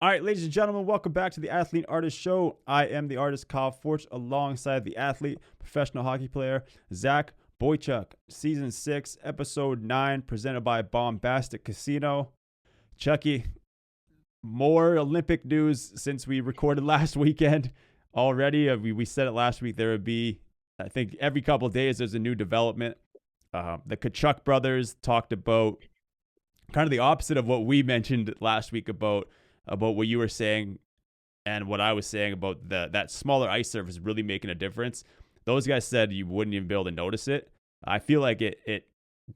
All right, ladies and gentlemen, welcome back to the Athlete Artist Show. I am the artist Kyle Forge alongside the athlete, professional hockey player, Zach Boychuk. Season 6, Episode 9, presented by Bombastic Casino. Chucky, more Olympic news since we recorded last weekend already. We said it last week. There would be, I think, every couple of days there's a new development. The Kachuk brothers talked about kind of the opposite of what we mentioned last week about what you were saying and what I was saying about that smaller ice surface really making a difference. Those guys said you wouldn't even be able to notice it. I feel like it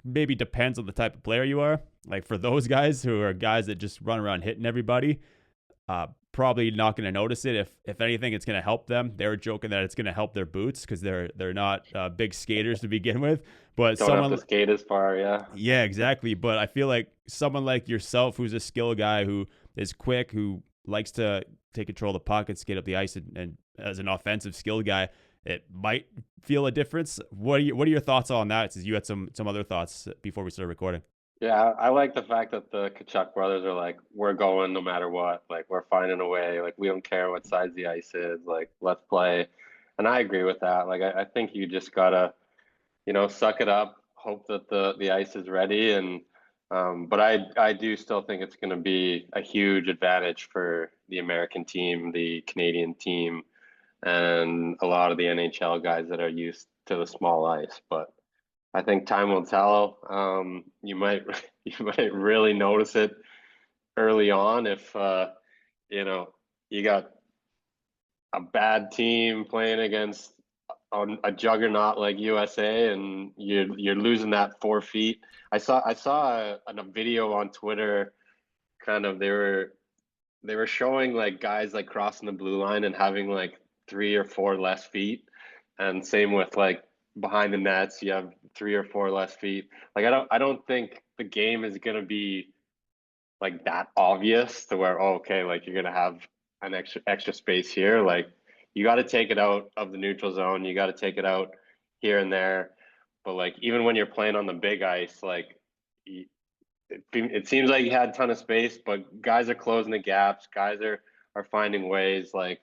maybe depends on the type of player you are. Like for those guys who are guys that just run around hitting everybody, probably not going to notice it. If anything, it's going to help them. They were joking that it's going to help their boots because they're not big skaters to begin with. But don't have to skate as far, yeah. Yeah, exactly. But I feel like someone like yourself, who's a skill guy, who is quick, who likes to take control of the puck and skate up the ice, and as an offensive skill guy, it might feel a difference. What are your thoughts on that? Since you had some other thoughts before we started recording. Yeah, I like the fact that the Kachuk brothers are like, we're going no matter what. Like, we're finding a way. Like, we don't care what size the ice is. Like, let's play. And I agree with that. Like, I think you just gotta, suck it up, hope that the ice is ready. And but I do still think it's going to be a huge advantage for the American team, the Canadian team, and a lot of the NHL guys that are used to the small ice. But I think time will tell. You might really notice it early on if you got a bad team playing against a juggernaut like USA, and you're losing that 4 feet. I saw a video on Twitter. Kind of they were showing like guys like crossing the blue line and having like 3 or 4 less feet, and same with like behind the nets, you have 3 or 4 less feet. Like I don't think the game is gonna be like that obvious to where okay, like you're gonna have an extra space here. Like you got to take it out of the neutral zone. You got to take it out here and there. But like even when you're playing on the big ice, like it seems like you had a ton of space, but guys are closing the gaps. Guys are finding ways. Like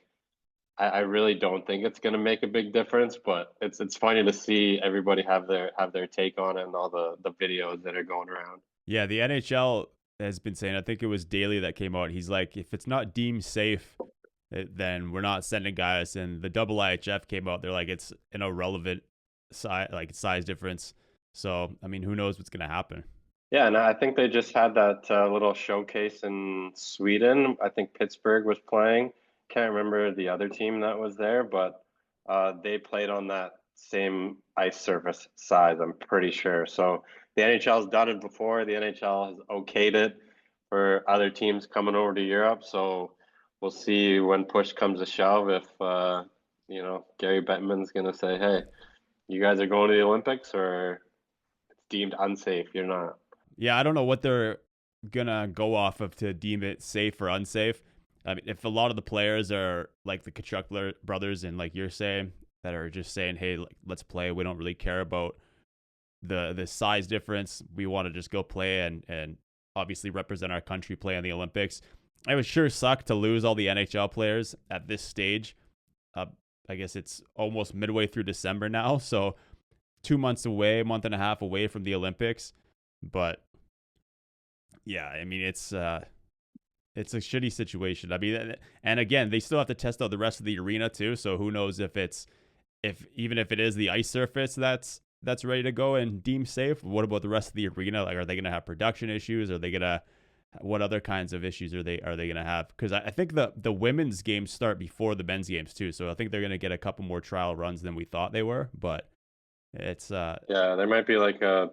I really don't think it's going to make a big difference, but it's funny to see everybody have their take on it and all the videos that are going around. Yeah, the NHL has been saying, I think it was Daly that came out. He's like, if it's not deemed safe, then we're not sending guys. And the double IHF came out. They're like, it's an irrelevant size difference. So, I mean, who knows what's going to happen? Yeah, and I think they just had that little showcase in Sweden. I think Pittsburgh was playing. Can't remember the other team that was there, but they played on that same ice surface size, I'm pretty sure. So the NHL's done it before. The NHL has okayed it for other teams coming over to Europe. So we'll see when push comes to shove if Gary Bettman's going to say, hey, you guys are going to the Olympics, or it's deemed unsafe. You're not. Yeah, I don't know what they're going to go off of to deem it safe or unsafe. I mean, if a lot of the players are like the Kachuk brothers and like you're saying, that are just saying, hey, let's play. We don't really care about the size difference. We want to just go play and obviously represent our country, play in the Olympics. It would sure suck to lose all the NHL players at this stage. I guess it's almost midway through December now. So 2 months away, month and a half away from the Olympics. But yeah, I mean, it's a shitty situation. I mean, and again, they still have to test out the rest of the arena too. So who knows if even if it is the ice surface that's ready to go and deemed safe, what about the rest of the arena? Like, are they going to have production issues? Are they going to, what other kinds of issues are they going to have? Because I think the women's games start before the men's games too. So I think they're going to get a couple more trial runs than we thought they were. But it's yeah, there might be like a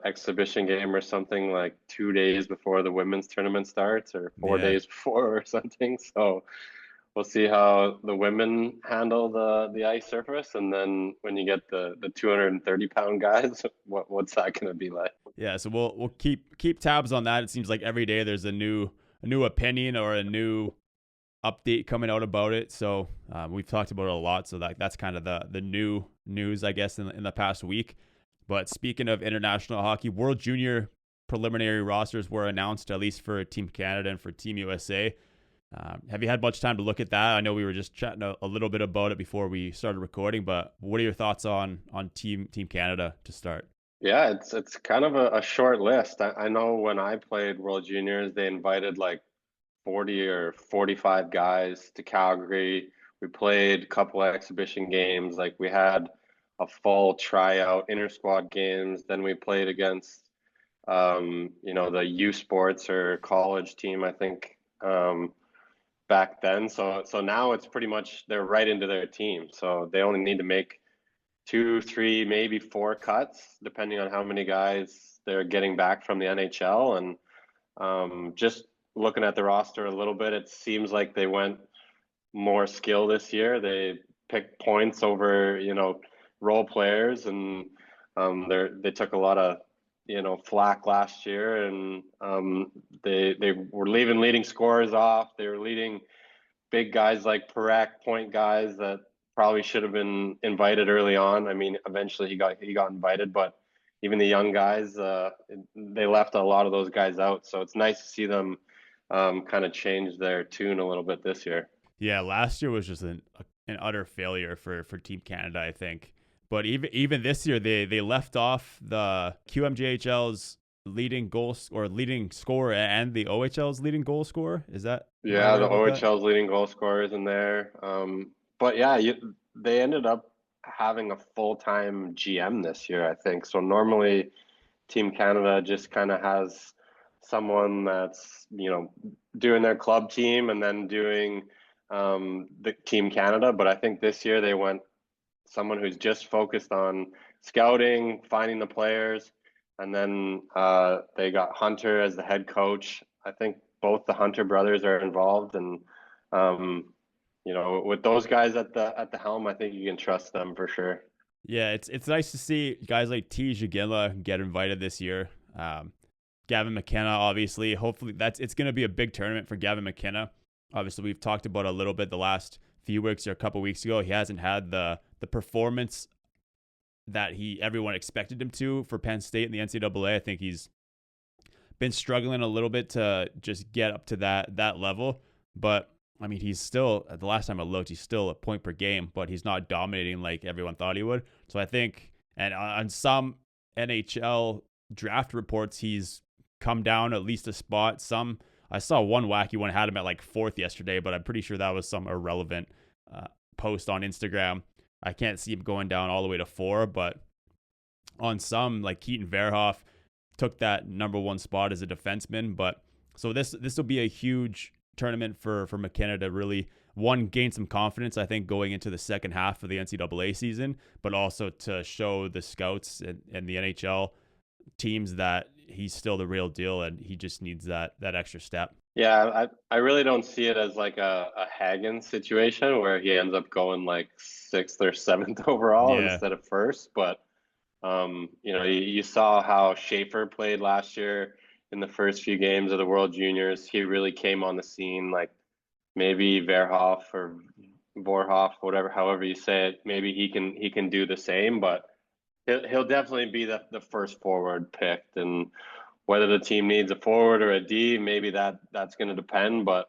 exhibition game or something like 2 days before the women's tournament starts, or 4 days before or something. So we'll see how the women handle the ice surface, and then when you get the 230-pound guys, what's that going to be like? Yeah, so we'll keep tabs on that. It seems like every day there's a new opinion or a new update coming out about it. So we've talked about it a lot. So that's kind of the new news, I guess, in the past week. But speaking of international hockey, World Junior preliminary rosters were announced, at least for Team Canada and for Team USA. Have you had much time to look at that? I know we were just chatting a little bit about it before we started recording, but what are your thoughts on Team Canada to start? Yeah, it's kind of a short list. I know when I played World Juniors, they invited like 40 or 45 guys to Calgary. We played a couple of exhibition games. Like we had a full tryout, inter squad games. Then we played against the U Sports or college team, I think, back then. So now it's pretty much they're right into their team. So they only need to make two, three, maybe four cuts, depending on how many guys they're getting back from the NHL. And just looking at the roster a little bit, it seems like they went more skill this year. They picked points over, role players, and they took a lot of, flack last year, and they were leaving leading scorers off. They were leading big guys like Parak, point guys that probably should have been invited early on. I mean, eventually he got invited, but even the young guys, they left a lot of those guys out. So it's nice to see them kind of change their tune a little bit this year. Yeah, last year was just an utter failure for Team Canada, I think. But even this year, they left off the QMJHL's leading scorer and the OHL's leading goal scorer. Am I Yeah, right the about that? OHL's leading goal scorers in there. But yeah, they ended up having a full-time GM this year, I think. So normally Team Canada just kind of has someone that's, doing their club team and then doing the Team Canada. But I think this year they went someone who's just focused on scouting, finding the players, and then they got Hunter as the head coach. I think both the Hunter brothers are involved, and um, with those guys at the helm, I think you can trust them for sure. Yeah, it's nice to see guys like T. Jagilla get invited this year. Gavin McKenna, obviously. Hopefully, it's going to be a big tournament for Gavin McKenna. Obviously, we've talked about a little bit the last few weeks or a couple weeks ago. He hasn't had the performance that everyone expected him to for Penn State in the NCAA. I think he's been struggling a little bit to just get up to that level. But I mean, he's still, the last time I looked, he's still a point per game, but he's not dominating like everyone thought he would. So I think, and on some NHL draft reports, he's come down at least a spot. I saw one wacky one had him at like fourth yesterday, but I'm pretty sure that was some irrelevant post on Instagram. I can't see him going down all the way to 4, but on some, like Keaton Verhoff took that number 1 spot as a defenseman. But so this will be a huge tournament for McKenna to really, one, gain some confidence, I think, going into the second half of the NCAA season, but also to show the scouts and the NHL teams that he's still the real deal and he just needs that extra step. Yeah, I really don't see it as like a Hagen situation where he ends up going like 6th or 7th overall Yeah. instead of first. But you saw how Schaefer played last year in the first few games of the World Juniors. He really came on the scene, like maybe Verhoff or Vorhoff, whatever, however you say it. Maybe he can do the same, but he'll definitely be the first forward picked. And whether the team needs a forward or a D, maybe that's going to depend. But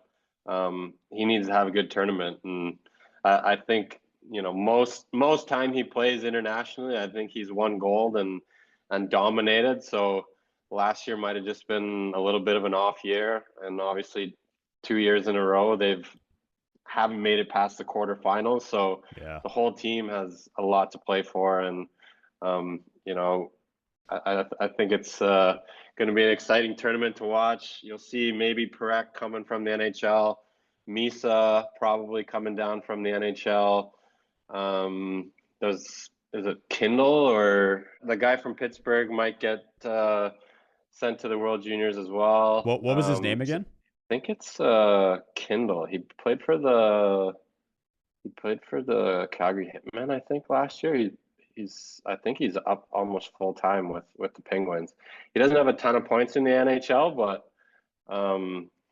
he needs to have a good tournament, and I think most time he plays internationally, I think he's won gold and dominated. So last year might have just been a little bit of an off year, and obviously 2 years in a row they've haven't made it past the quarterfinals. So Yeah. the whole team has a lot to play for, and I think it's going to be an exciting tournament to watch. You'll see maybe Parak coming from the NHL, Misa probably coming down from the NHL. Is it Kindle or the guy from Pittsburgh might get sent to the World Juniors as well. What was his name again? I think it's Kindle. He played for the Calgary Hitmen, I think, last year. I think he's up almost full time with the Penguins. He doesn't have a ton of points in the NHL, but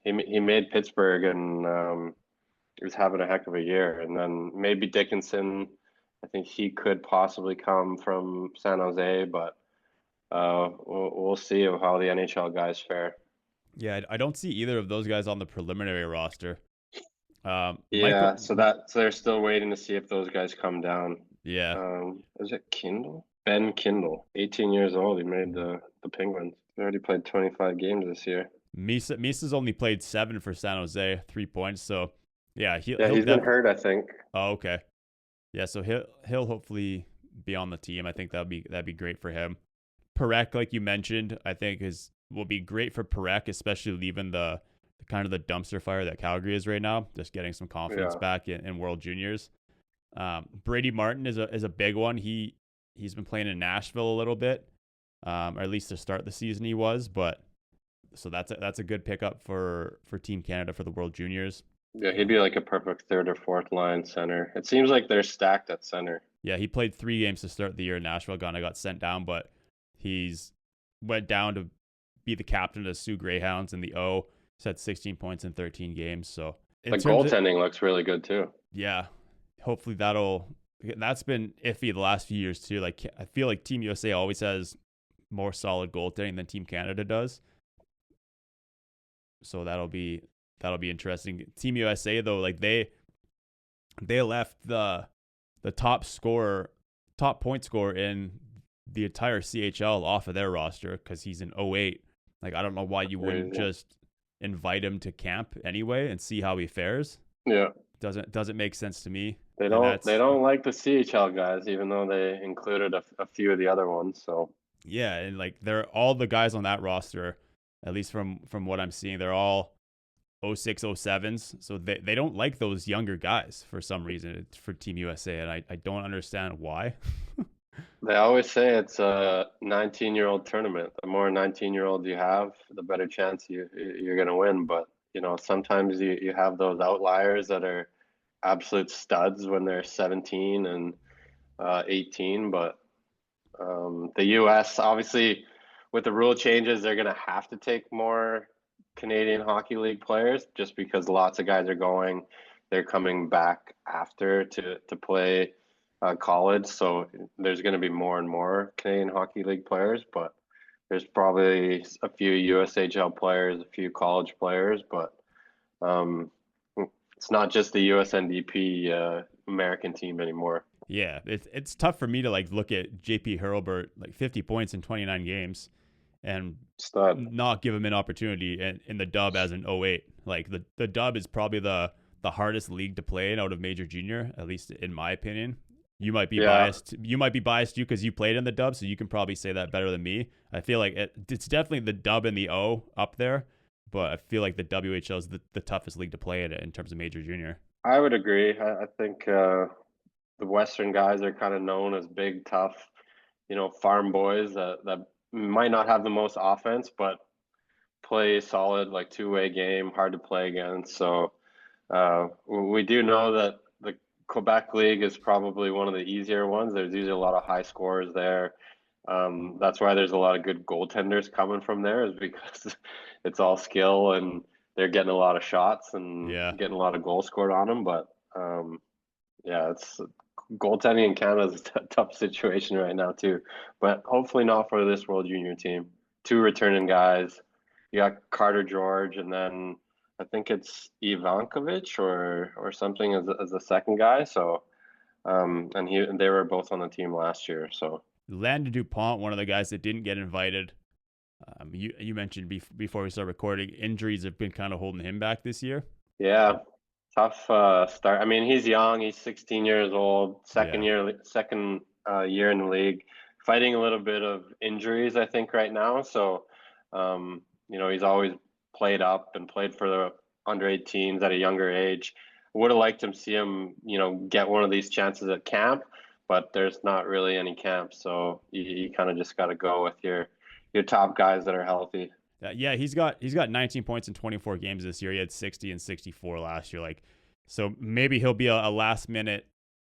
he made Pittsburgh, and he was having a heck of a year. And then maybe Dickinson, I think he could possibly come from San Jose, but we'll see how the NHL guys fare. Yeah, I don't see either of those guys on the preliminary roster. Michael, Yeah, so they're still waiting to see if those guys come down. yeah, Is it Kindle? Ben Kindle, 18 years old. He made the Penguins. He already played 25 games this year. Misa's only played 7 for San Jose, 3 points. So yeah, Yeah, he'll he's been definitely. hurt, I think. Oh, okay. Yeah, so he'll hopefully be on the team. I think that'd be great for him. Perek, like you mentioned, I think is will be great for Perek, especially leaving the kind of the dumpster fire that Calgary is right now. Just getting some confidence Yeah. back in World Juniors. Brady Martin is a big one. He's been playing in Nashville a little bit, or at least to start the season he was. But so that's a good pickup for Team Canada for the World Juniors. Yeah, he'd be like a perfect third or fourth line center. It seems like they're stacked at center. Yeah, he played 3 games to start the year in Nashville. Got sent down, but he's went down to be the captain of the Sioux Greyhounds in the O. He's had 16 points in 13 games. So in The terms of goaltending looks really good too. yeah, hopefully that's been iffy the last few years too. Like I feel like Team USA always has more solid goaltending than Team Canada does. So that'll be interesting. Team USA though, like they left the top point scorer in the entire CHL off of their roster because he's in 08. Like I don't know why you wouldn't Crazy. just invite him to camp anyway and see how he fares. Yeah. Doesn't make sense to me. They And don't they that's don't like the CHL guys, even though they included a few of the other ones. So yeah, and like they're all the guys on that roster, at least from what I'm seeing, they're all 06, 07s. So they don't like those younger guys for some reason for Team USA, and I don't understand why. they always say it's a 19-year-old tournament. The more 19-year-old you have, the better chance you're gonna win. But sometimes you have those outliers that are absolute studs when they're 17 and 18. But the US, obviously, with the rule changes, they're going to have to take more Canadian Hockey League players just because lots of guys are going. They're coming back after to play college. So there's going to be more and more Canadian Hockey League players, but there's probably a few USHL players, a few college players, but um, it's not just the USNDP American team anymore. Yeah, it's tough for me to like look at JP Hurlburt like 50 points in 29 games and Stud. not give him an opportunity in the dub as an 08. Like the dub is probably the hardest league to play in out of major junior, at least in my opinion. You might be Yeah, biased. You might be biased you because you played in the dub, so you can probably say that better than me. I feel like it's definitely the dub and the O up there, but I feel like the WHL is the toughest league to play in terms of major junior. I would agree. I think the Western guys are kind of known as big, tough, farm boys that might not have the most offense, but play solid, like two-way game, hard to play against. So we do know that the Quebec League is probably one of the easier ones. There's usually a lot of high scorers there. That's why there's a lot of good goaltenders coming from there, is because it's all skill and they're getting a lot of shots and Yeah. getting a lot of goals scored on them. But yeah, it's goaltending in Canada is a tough situation right now too. But hopefully not for this World Junior team. Two returning guys. You got Carter George, and then I think it's Ivankovic or something as the second guy. So and they were both on the team last year. So Landon Dupont, one of the guys that didn't get invited. You mentioned before we start recording, injuries have been kind of holding him back this year. yeah, tough start. I mean, he's young. He's 16 years old. Yeah, Second year in the league, fighting a little bit of injuries, I think, right now. So, he's always played up and played for the under 18s at a younger age. Would have liked him see him, get one of these chances at camp, but there's not really any camp. So you kind of just got to go with your top guys that are healthy. yeah. He's got 19 points in 24 games this year. He had 60 and 64 last year. Like, so maybe he'll be a last minute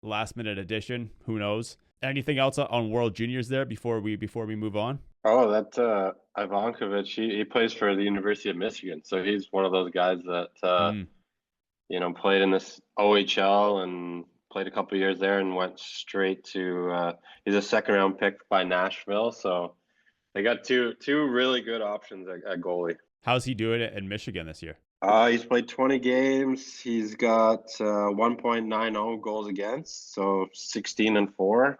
addition. Who knows? Anything else on World Juniors there before we move on? Oh, that Ivankovic, he plays for the University of Michigan. So he's one of those guys that Hmm. played in this OHL and played a couple of years there and went straight to he's a second round pick by Nashville. So they got two really good options at goalie. How's he doing it in Michigan this year? He's played 20 games. He's got 1.90 goals against, so 16-4,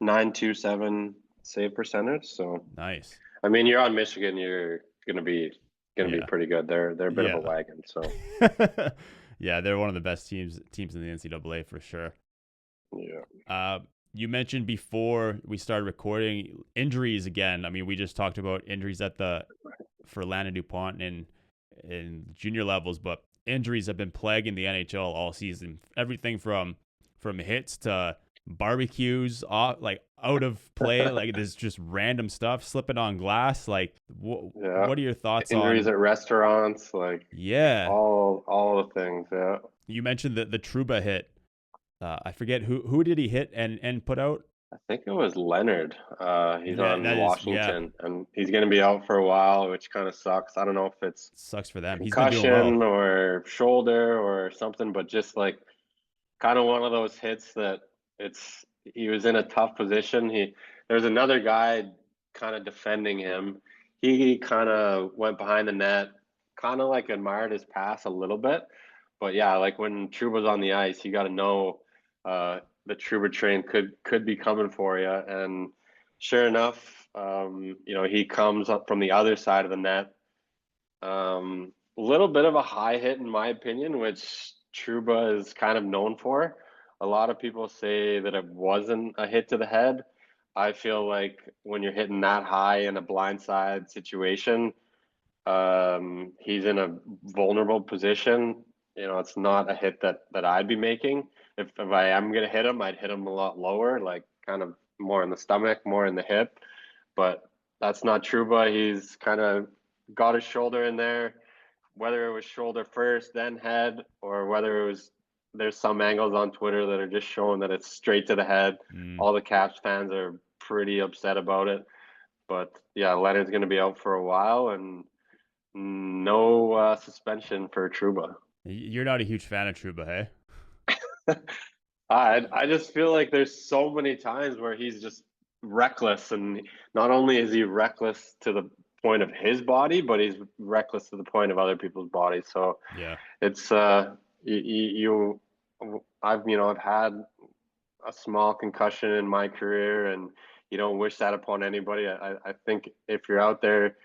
927 save percentage. So Nice. I mean, you're on Michigan, you're gonna be Yeah. pretty good. They're a bit of a Yeah. wagon. So Yeah, they're one of the best teams in the NCAA for sure. yeah. Uh, you mentioned before we started recording injuries again. I mean, we just talked about injuries at the for Landon DuPont in junior levels, but injuries have been plaguing the NHL all season. Everything from hits to barbecues, like out of play, like there's just random stuff slipping on glass. Like, Yeah. what are your thoughts Injuries on? at restaurants, like Yeah, all the things. Yeah. you mentioned the Trouba hit. I forget who did he hit and put out. I think it was Leonard. He's Yeah, on that is yeah Washington, and he's going to be out for a while, which kind of sucks. I don't know if it's sucks for them. He's been doing well. concussion or shoulder or something, but just like kind of one of those hits that it's he was in a tough position. There's another guy kind of defending him. He kind of went behind the net, kind of like admired his pass a little bit. But yeah, like when Trouba's on the ice, you got to know the Trouba train could be coming for you. And sure enough, he comes up from the other side of the net. A little bit of a high hit, in my opinion, which Trouba is kind of known for. A lot of people say that it wasn't a hit to the head. I feel like when you're hitting that high in a blindside situation, he's in a vulnerable position. It's not a hit that I'd be making. If I am gonna hit him, I'd hit him a lot lower, like kind of more in the stomach, more in the hip. But that's not Trouba. He's kind of got his shoulder in there, whether it was shoulder first, then head, or whether it was. There's some angles on Twitter that are just showing that it's straight to the head. Mm. All the Caps fans are pretty upset about it. But yeah, Leonard's going to be out for a while, and no suspension for Trouba. You're not a huge fan of Trouba, hey? I just feel like there's so many times where he's just reckless, and not only is he reckless to the point of his body, but he's reckless to the point of other people's bodies. So Yeah. it's I've had a small concussion in my career, and you don't wish that upon anybody. I think if you're out there,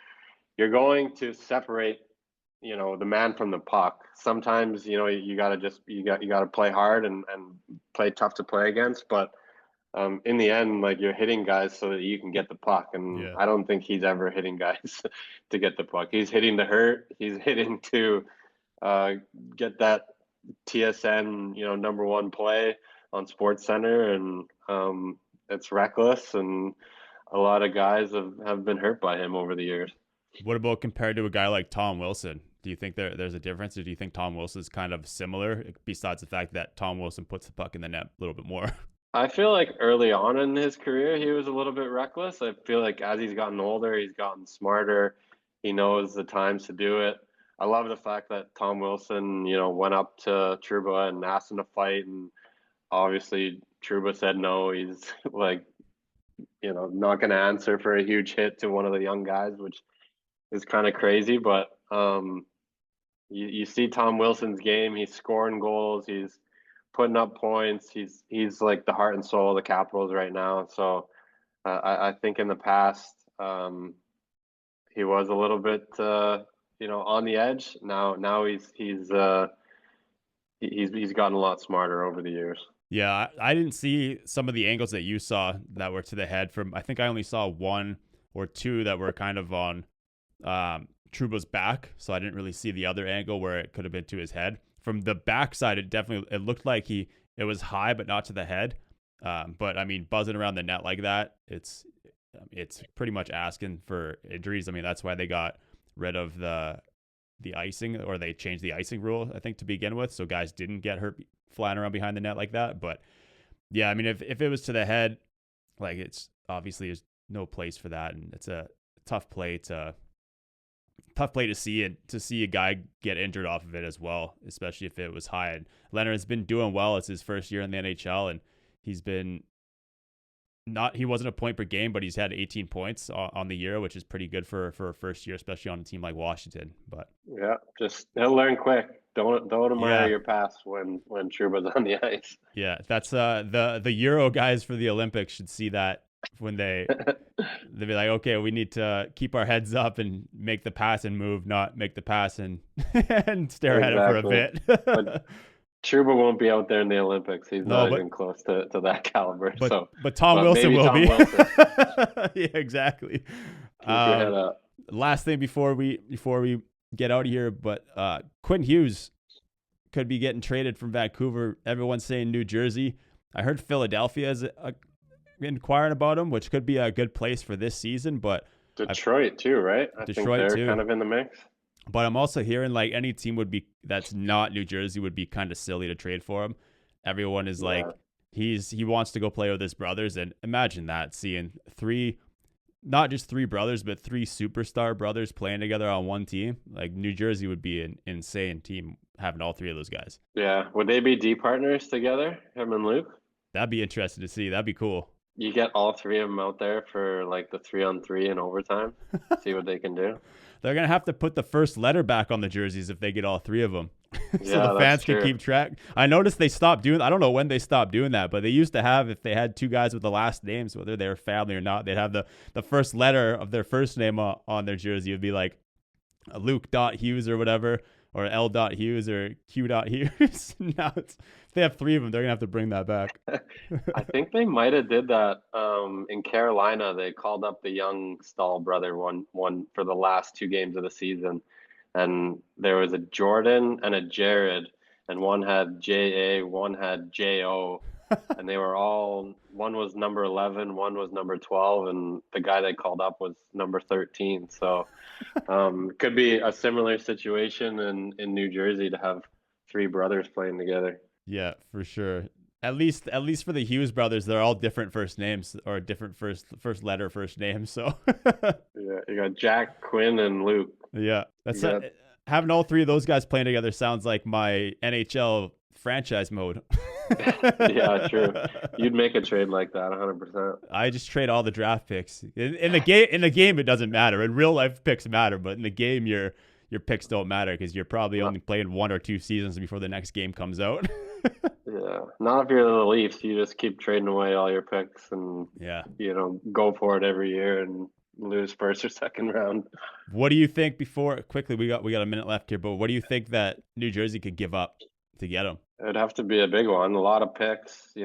you're going to separate the man from the puck. Sometimes you got to play hard and play tough to play against, but in the end, like, you're hitting guys so that you can get the puck, and Yeah. I don't think he's ever hitting guys to get the puck. He's hitting to hurt. He's hitting to uh, get that TSN number one play on Sports Center, and it's reckless, and a lot of guys have been hurt by him over the years. What about compared to a guy like Tom Wilson? Do you think there's a difference, or do you think Tom Wilson is kind of similar, besides the fact that Tom Wilson puts the puck in the net a little bit more? I feel like early on in his career, he was a little bit reckless. I feel like as he's gotten older, he's gotten smarter. He knows the times to do it. I love the fact that Tom Wilson, went up to Trouba and asked him to fight, and obviously Trouba said no. He's like, not going to answer for a huge hit to one of the young guys, which is kind of crazy. But you see Tom Wilson's game. He's scoring goals. He's putting up points. He's like the heart and soul of the Capitals right now. So I think in the past he was a little bit on the edge. Now he's gotten a lot smarter over the years. Yeah, I didn't see some of the angles that you saw that were to the head. From I think I only saw one or two that were kind of on Trouba's back, so I didn't really see the other angle where it could have been to his head. From the backside, it looked like it was high, but not to the head. But I mean, buzzing around the net like that, it's pretty much asking for injuries. I mean, that's why they got rid of the icing, or they changed the icing rule, I think, to begin with, so guys didn't get hurt flying around behind the net like that. But yeah, I mean, if it was to the head, like, it's obviously there's no place for that, and it's a tough play to see, and to see a guy get injured off of it as well, especially if it was high. And Leonard's been doing well. It's his first year in the NHL, and he's been he wasn't a point per game, but he's had 18 points on the year, which is pretty good for a first year, especially on a team like Washington. But Yeah, just he'll learn quick. Don't admire yeah, your past when Trouba's on the ice. yeah, that's the Euro guys for the Olympics should see that when they'll be like, okay, we need to keep our heads up and make the pass and move, not make the pass and and stare at it for a bit. But Trouba won't be out there in the Olympics. He's not even close to that caliber. But Tom Wilson will be. Wilson. Yeah, exactly. Keep your head up. Last thing before we get out of here, but Quinn Hughes could be getting traded from Vancouver. Everyone's saying New Jersey. I heard Philadelphia is inquiring about him, which could be a good place for this season. But Detroit too, right? I think they're kind of in the mix. But I'm also hearing like any team that's not New Jersey would be kind of silly to trade for him. Everyone is like he wants to go play with his brothers, and imagine that, seeing not just three brothers, but three superstar brothers playing together on one team. Like New Jersey would be an insane team having all three of those guys. Yeah, would they be D partners together, him and Luke? That'd be interesting to see. That'd be cool. You get all three of them out there for like the 3-on-3 in overtime. See what they can do. They're gonna have to put the first letter back on the jerseys if they get all three of them, so the fans can keep track. I noticed they stopped doing. I don't know when they stopped doing that, but they used to have, if they had two guys with the last names, whether they were family or not, they'd have the first letter of their first name on their jersey. It'd be like Luke Hughes or whatever, or L. Hughes or Q. Hughes. Now if they have three of them, they're gonna have to bring that back. I think they might have did that in Carolina. They called up the young Stahl brother one for the last 2 games of the season, and there was a Jordan and a Jared, and one had JA, one had JO, and they were all, one was number 11, one was number 12, and the guy they called up was number 13. So could be a similar situation in New Jersey to have 3 brothers playing together. Yeah, for sure. At least for the Hughes brothers, they're all different first names, or different first letter first names. So yeah, you got Jack, Quinn, and Luke. Yeah, that's having all three of those guys playing together sounds like my NHL franchise mode. Yeah, true. You'd make a trade like that 100%. I just trade all the draft picks. In the game, it doesn't matter. In real life, picks matter, but in the game, your picks don't matter because you're probably only playing 1 or 2 seasons before the next game comes out. Yeah, not if you're the Leafs. You just keep trading away all your picks and go for it every year and lose first or second round. What do you think? Quickly, we got a minute left here, but what do you think that New Jersey could give up to get him? It'd have to be a big one. A lot of picks. I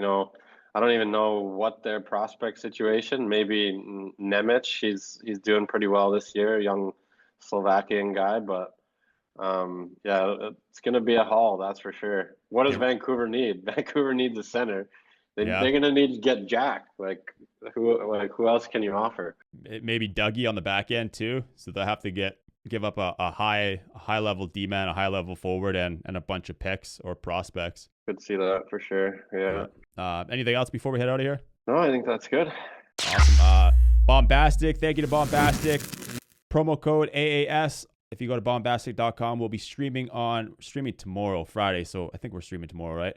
don't even know what their prospect situation. Maybe Nemec. He's doing pretty well this year, young Slovakian guy, but it's going to be a haul, that's for sure. What does Vancouver need? Vancouver needs a center. They're going to need to get Jack. Who else can you offer? Maybe Dougie on the back end too. So they'll have to give up a high level D-man, a high level forward, and a bunch of picks or prospects. Could see that for sure. Yeah. Anything else before we head out of here? No, I think that's good. Awesome. Bombastic. Thank you to Bombastic. Promo code AAS. If you go to bombastic.com, we'll be streaming tomorrow, Friday. So I think we're streaming tomorrow, right?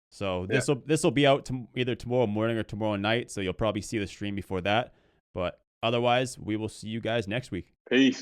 So this will be out either tomorrow morning or tomorrow night. So you'll probably see the stream before that. But otherwise, we will see you guys next week. Peace.